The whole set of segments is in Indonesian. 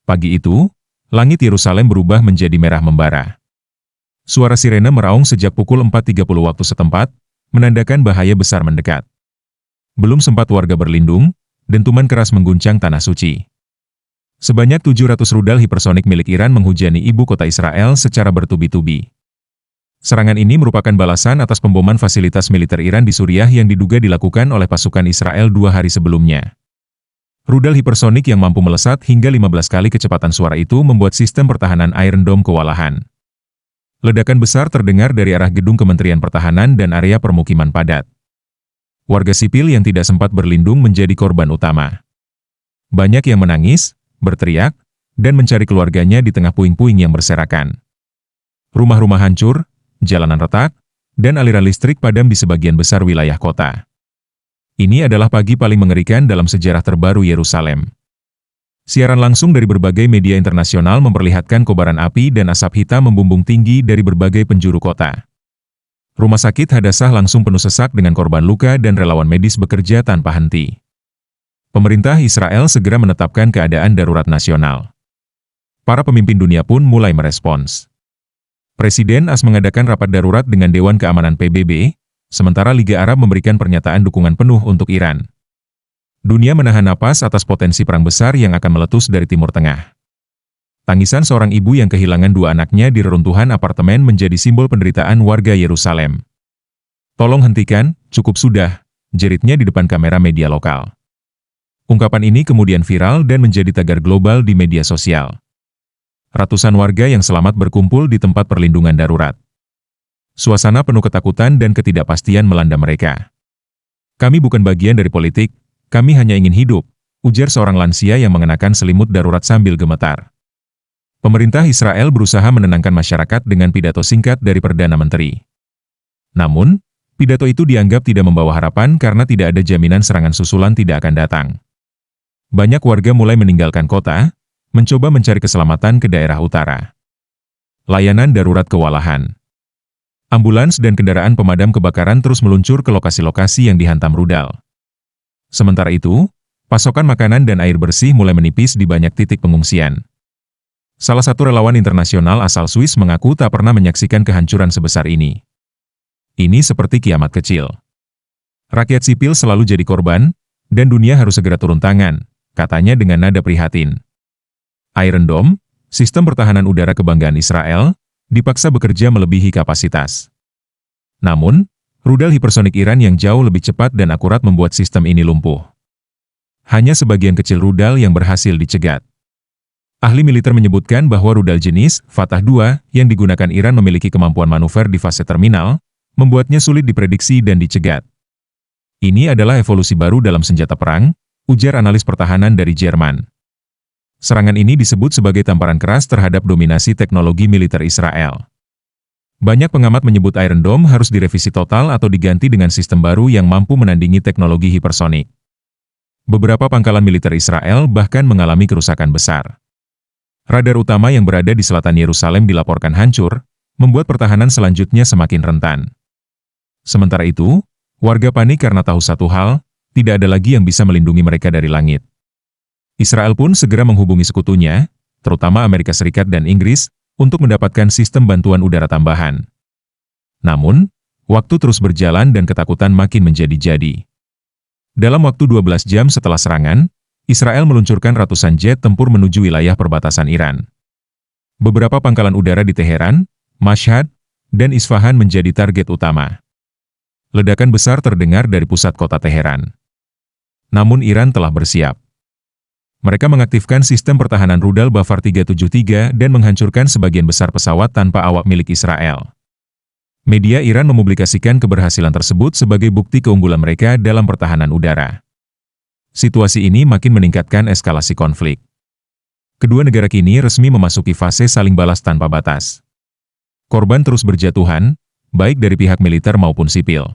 Pagi itu, langit Yerusalem berubah menjadi merah membara. Suara sirene meraung sejak pukul 4.30 waktu setempat, menandakan bahaya besar mendekat. Belum sempat warga berlindung, dentuman keras mengguncang tanah suci. Sebanyak 700 rudal hipersonik milik Iran menghujani ibu kota Israel secara bertubi-tubi. Serangan ini merupakan balasan atas pemboman fasilitas militer Iran di Suriah yang diduga dilakukan oleh pasukan Israel 2 hari sebelumnya. Rudal hipersonik yang mampu melesat hingga 15 kali kecepatan suara itu membuat sistem pertahanan Iron Dome kewalahan. Ledakan besar terdengar dari arah gedung Kementerian Pertahanan dan area permukiman padat. Warga sipil yang tidak sempat berlindung menjadi korban utama. Banyak yang menangis, berteriak, dan mencari keluarganya di tengah puing-puing yang berserakan. Rumah-rumah hancur, jalanan retak, dan aliran listrik padam di sebagian besar wilayah kota. Ini adalah pagi paling mengerikan dalam sejarah terbaru Yerusalem. Siaran langsung dari berbagai media internasional memperlihatkan kobaran api dan asap hitam membumbung tinggi dari berbagai penjuru kota. Rumah sakit Hadassah langsung penuh sesak dengan korban luka dan relawan medis bekerja tanpa henti. Pemerintah Israel segera menetapkan keadaan darurat nasional. Para pemimpin dunia pun mulai merespons. Presiden AS mengadakan rapat darurat dengan Dewan Keamanan PBB, sementara Liga Arab memberikan pernyataan dukungan penuh untuk Iran. Dunia menahan napas atas potensi perang besar yang akan meletus dari Timur Tengah. Tangisan seorang ibu yang kehilangan 2 anaknya di reruntuhan apartemen menjadi simbol penderitaan warga Yerusalem. "Tolong hentikan, cukup sudah," jeritnya di depan kamera media lokal. Ungkapan ini kemudian viral dan menjadi tagar global di media sosial. Ratusan warga yang selamat berkumpul di tempat perlindungan darurat. Suasana penuh ketakutan dan ketidakpastian melanda mereka. "Kami bukan bagian dari politik, kami hanya ingin hidup," ujar seorang lansia yang mengenakan selimut darurat sambil gemetar. Pemerintah Israel berusaha menenangkan masyarakat dengan pidato singkat dari Perdana Menteri. Namun, pidato itu dianggap tidak membawa harapan karena tidak ada jaminan serangan susulan tidak akan datang. Banyak warga mulai meninggalkan kota, mencoba mencari keselamatan ke daerah utara. Layanan darurat kewalahan. Ambulans dan kendaraan pemadam kebakaran terus meluncur ke lokasi-lokasi yang dihantam rudal. Sementara itu, pasokan makanan dan air bersih mulai menipis di banyak titik pengungsian. Salah satu relawan internasional asal Swiss mengaku tak pernah menyaksikan kehancuran sebesar ini. "Ini seperti kiamat kecil. Rakyat sipil selalu jadi korban, dan dunia harus segera turun tangan," katanya dengan nada prihatin. Iron Dome, sistem pertahanan udara kebanggaan Israel, dipaksa bekerja melebihi kapasitas. Namun, rudal hipersonik Iran yang jauh lebih cepat dan akurat membuat sistem ini lumpuh. Hanya sebagian kecil rudal yang berhasil dicegat. Ahli militer menyebutkan bahwa rudal jenis Fatah II yang digunakan Iran memiliki kemampuan manuver di fase terminal, membuatnya sulit diprediksi dan dicegat. "Ini adalah evolusi baru dalam senjata perang," ujar analis pertahanan dari Jerman. Serangan ini disebut sebagai tamparan keras terhadap dominasi teknologi militer Israel. Banyak pengamat menyebut Iron Dome harus direvisi total atau diganti dengan sistem baru yang mampu menandingi teknologi hipersonik. Beberapa pangkalan militer Israel bahkan mengalami kerusakan besar. Radar utama yang berada di selatan Yerusalem dilaporkan hancur, membuat pertahanan selanjutnya semakin rentan. Sementara itu, warga panik karena tahu satu hal, tidak ada lagi yang bisa melindungi mereka dari langit. Israel pun segera menghubungi sekutunya, terutama Amerika Serikat dan Inggris, untuk mendapatkan sistem bantuan udara tambahan. Namun, waktu terus berjalan dan ketakutan makin menjadi-jadi. Dalam waktu 12 jam setelah serangan, Israel meluncurkan ratusan jet tempur menuju wilayah perbatasan Iran. Beberapa pangkalan udara di Teheran, Mashhad, dan Isfahan menjadi target utama. Ledakan besar terdengar dari pusat kota Teheran. Namun Iran telah bersiap. Mereka mengaktifkan sistem pertahanan rudal Bafar 373 dan menghancurkan sebagian besar pesawat tanpa awak milik Israel. Media Iran mempublikasikan keberhasilan tersebut sebagai bukti keunggulan mereka dalam pertahanan udara. Situasi ini makin meningkatkan eskalasi konflik. Kedua negara kini resmi memasuki fase saling balas tanpa batas. Korban terus berjatuhan, baik dari pihak militer maupun sipil.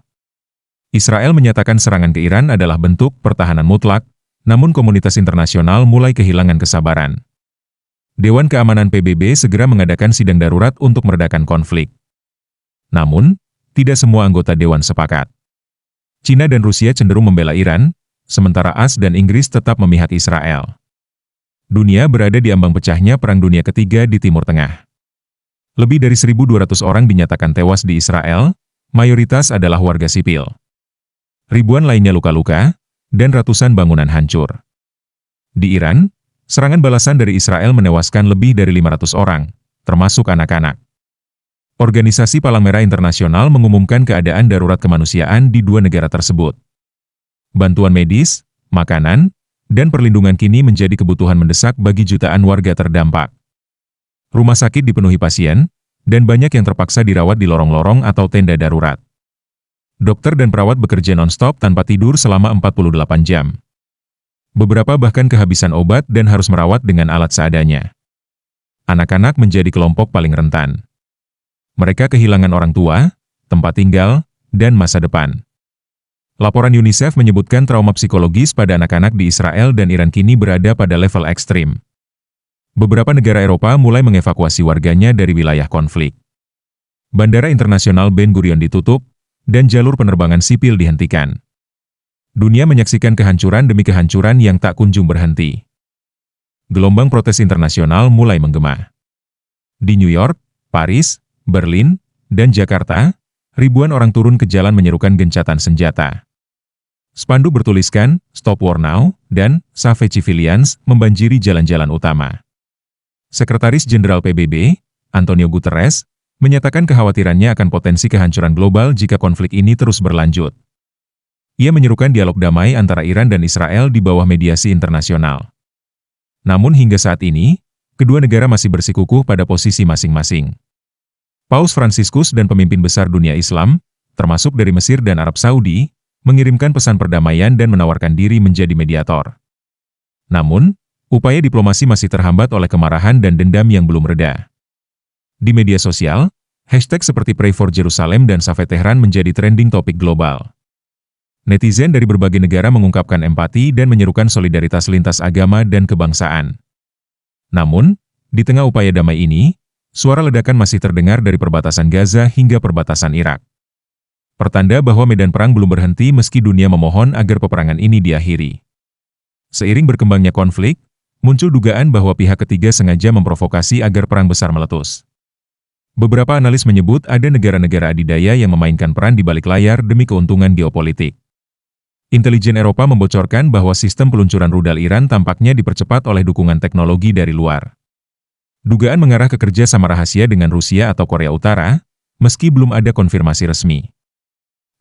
Israel menyatakan serangan ke Iran adalah bentuk pertahanan mutlak, namun komunitas internasional mulai kehilangan kesabaran. Dewan Keamanan PBB segera mengadakan sidang darurat untuk meredakan konflik. Namun, tidak semua anggota Dewan sepakat. China dan Rusia cenderung membela Iran, sementara AS dan Inggris tetap memihak Israel. Dunia berada di ambang pecahnya Perang Dunia Ketiga di Timur Tengah. Lebih dari 1.200 orang dinyatakan tewas di Israel, mayoritas adalah warga sipil. Ribuan lainnya luka-luka, dan ratusan bangunan hancur. Di Iran, serangan balasan dari Israel menewaskan lebih dari 500 orang, termasuk anak-anak. Organisasi Palang Merah Internasional mengumumkan keadaan darurat kemanusiaan di dua negara tersebut. Bantuan medis, makanan, dan perlindungan kini menjadi kebutuhan mendesak bagi jutaan warga terdampak. Rumah sakit dipenuhi pasien, dan banyak yang terpaksa dirawat di lorong-lorong atau tenda darurat. Dokter dan perawat bekerja non-stop tanpa tidur selama 48 jam. Beberapa bahkan kehabisan obat dan harus merawat dengan alat seadanya. Anak-anak menjadi kelompok paling rentan. Mereka kehilangan orang tua, tempat tinggal, dan masa depan. Laporan UNICEF menyebutkan trauma psikologis pada anak-anak di Israel dan Iran kini berada pada level ekstrim. Beberapa negara Eropa mulai mengevakuasi warganya dari wilayah konflik. Bandara Internasional Ben Gurion ditutup, dan jalur penerbangan sipil dihentikan. Dunia menyaksikan kehancuran demi kehancuran yang tak kunjung berhenti. Gelombang protes internasional mulai menggema. Di New York, Paris, Berlin, dan Jakarta, ribuan orang turun ke jalan menyerukan gencatan senjata. Spanduk bertuliskan, "Stop War Now," dan "Save Civilians" membanjiri jalan-jalan utama. Sekretaris Jenderal PBB, Antonio Guterres, menyatakan kekhawatirannya akan potensi kehancuran global jika konflik ini terus berlanjut. Ia menyerukan dialog damai antara Iran dan Israel di bawah mediasi internasional. Namun hingga saat ini, kedua negara masih bersikukuh pada posisi masing-masing. Paus Fransiskus dan pemimpin besar dunia Islam, termasuk dari Mesir dan Arab Saudi, mengirimkan pesan perdamaian dan menawarkan diri menjadi mediator. Namun, upaya diplomasi masih terhambat oleh kemarahan dan dendam yang belum reda. Di media sosial, hashtag seperti Pray for Jerusalem dan Save Tehran menjadi trending topik global. Netizen dari berbagai negara mengungkapkan empati dan menyerukan solidaritas lintas agama dan kebangsaan. Namun, di tengah upaya damai ini, suara ledakan masih terdengar dari perbatasan Gaza hingga perbatasan Irak. Pertanda bahwa medan perang belum berhenti meski dunia memohon agar peperangan ini diakhiri. Seiring berkembangnya konflik, muncul dugaan bahwa pihak ketiga sengaja memprovokasi agar perang besar meletus. Beberapa analis menyebut ada negara-negara adidaya yang memainkan peran di balik layar demi keuntungan geopolitik. Intelijen Eropa membocorkan bahwa sistem peluncuran rudal Iran tampaknya dipercepat oleh dukungan teknologi dari luar. Dugaan mengarah ke kerjasama rahasia dengan Rusia atau Korea Utara, meski belum ada konfirmasi resmi.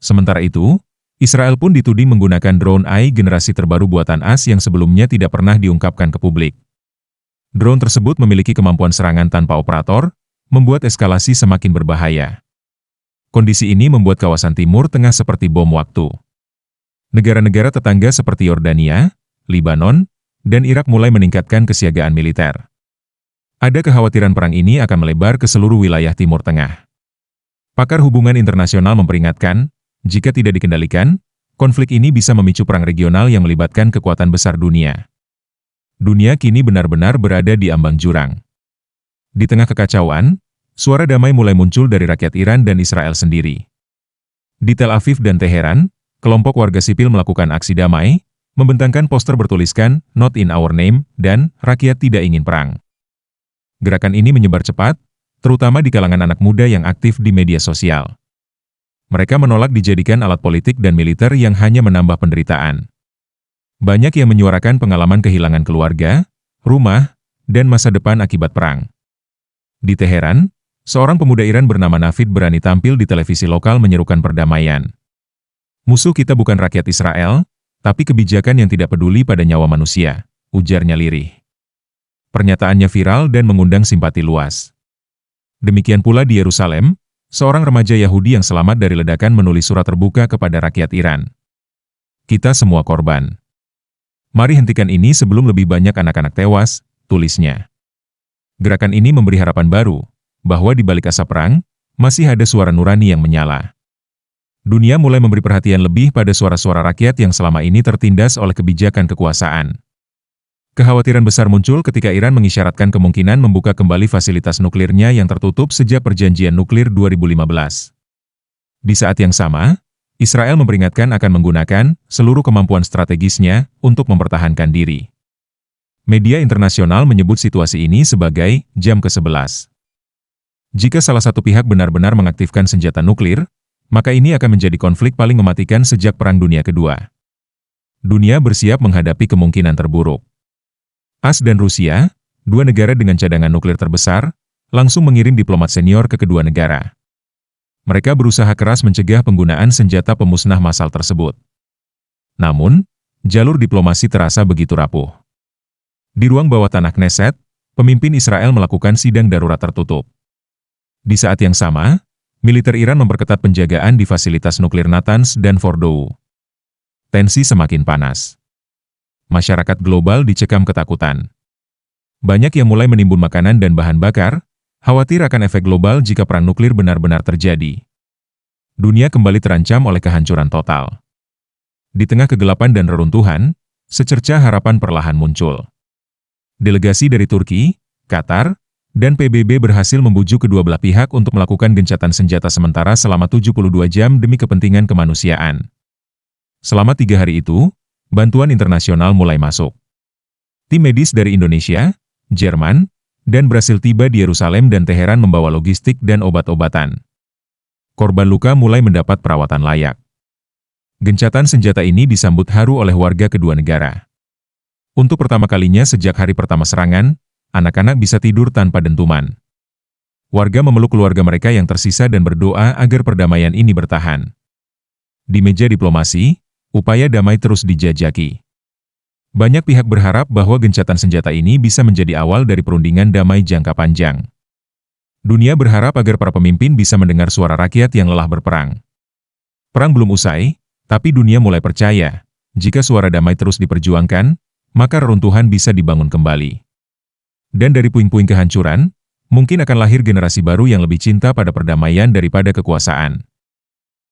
Sementara itu, Israel pun dituding menggunakan drone AI generasi terbaru buatan AS yang sebelumnya tidak pernah diungkapkan ke publik. Drone tersebut memiliki kemampuan serangan tanpa operator, membuat eskalasi semakin berbahaya. Kondisi ini membuat kawasan Timur Tengah seperti bom waktu. Negara-negara tetangga seperti Yordania, Libanon, dan Irak mulai meningkatkan kesiagaan militer. Ada kekhawatiran perang ini akan melebar ke seluruh wilayah Timur Tengah. Pakar hubungan internasional memperingatkan, jika tidak dikendalikan, konflik ini bisa memicu perang regional yang melibatkan kekuatan besar dunia. Dunia kini benar-benar berada di ambang jurang. Di tengah kekacauan, suara damai mulai muncul dari rakyat Iran dan Israel sendiri. Di Tel Aviv dan Teheran, kelompok warga sipil melakukan aksi damai, membentangkan poster bertuliskan, "Not in our name," dan "Rakyat tidak ingin perang." Gerakan ini menyebar cepat, terutama di kalangan anak muda yang aktif di media sosial. Mereka menolak dijadikan alat politik dan militer yang hanya menambah penderitaan. Banyak yang menyuarakan pengalaman kehilangan keluarga, rumah, dan masa depan akibat perang. Di Teheran, seorang pemuda Iran bernama Navid berani tampil di televisi lokal menyerukan perdamaian. "Musuh kita bukan rakyat Israel, tapi kebijakan yang tidak peduli pada nyawa manusia," ujarnya lirih. Pernyataannya viral dan mengundang simpati luas. Demikian pula di Yerusalem, seorang remaja Yahudi yang selamat dari ledakan menulis surat terbuka kepada rakyat Iran. "Kita semua korban. Mari hentikan ini sebelum lebih banyak anak-anak tewas," tulisnya. Gerakan ini memberi harapan baru, bahwa di balik asap perang, masih ada suara nurani yang menyala. Dunia mulai memberi perhatian lebih pada suara-suara rakyat yang selama ini tertindas oleh kebijakan kekuasaan. Kekhawatiran besar muncul ketika Iran mengisyaratkan kemungkinan membuka kembali fasilitas nuklirnya yang tertutup sejak perjanjian nuklir 2015. Di saat yang sama, Israel memperingatkan akan menggunakan seluruh kemampuan strategisnya untuk mempertahankan diri. Media internasional menyebut situasi ini sebagai jam ke-11. Jika salah satu pihak benar-benar mengaktifkan senjata nuklir, maka ini akan menjadi konflik paling mematikan sejak Perang Dunia Kedua. Dunia bersiap menghadapi kemungkinan terburuk. AS dan Rusia, dua negara dengan cadangan nuklir terbesar, langsung mengirim diplomat senior ke kedua negara. Mereka berusaha keras mencegah penggunaan senjata pemusnah massal tersebut. Namun, jalur diplomasi terasa begitu rapuh. Di ruang bawah tanah Knesset, pemimpin Israel melakukan sidang darurat tertutup. Di saat yang sama, militer Iran memperketat penjagaan di fasilitas nuklir Natanz dan Fordow. Tensi semakin panas. Masyarakat global dicekam ketakutan. Banyak yang mulai menimbun makanan dan bahan bakar, khawatir akan efek global jika perang nuklir benar-benar terjadi. Dunia kembali terancam oleh kehancuran total. Di tengah kegelapan dan reruntuhan, secercah harapan perlahan muncul. Delegasi dari Turki, Qatar, dan PBB berhasil membujuk kedua belah pihak untuk melakukan gencatan senjata sementara selama 72 jam demi kepentingan kemanusiaan. Selama 3 hari itu, bantuan internasional mulai masuk. Tim medis dari Indonesia, Jerman, dan Brasil tiba di Yerusalem dan Teheran membawa logistik dan obat-obatan. Korban luka mulai mendapat perawatan layak. Gencatan senjata ini disambut haru oleh warga kedua negara. Untuk pertama kalinya sejak hari pertama serangan, anak-anak bisa tidur tanpa dentuman. Warga memeluk keluarga mereka yang tersisa dan berdoa agar perdamaian ini bertahan. Di meja diplomasi, upaya damai terus dijajaki. Banyak pihak berharap bahwa gencatan senjata ini bisa menjadi awal dari perundingan damai jangka panjang. Dunia berharap agar para pemimpin bisa mendengar suara rakyat yang lelah berperang. Perang belum usai, tapi dunia mulai percaya, jika suara damai terus diperjuangkan, maka reruntuhan bisa dibangun kembali. Dan dari puing-puing kehancuran, mungkin akan lahir generasi baru yang lebih cinta pada perdamaian daripada kekuasaan.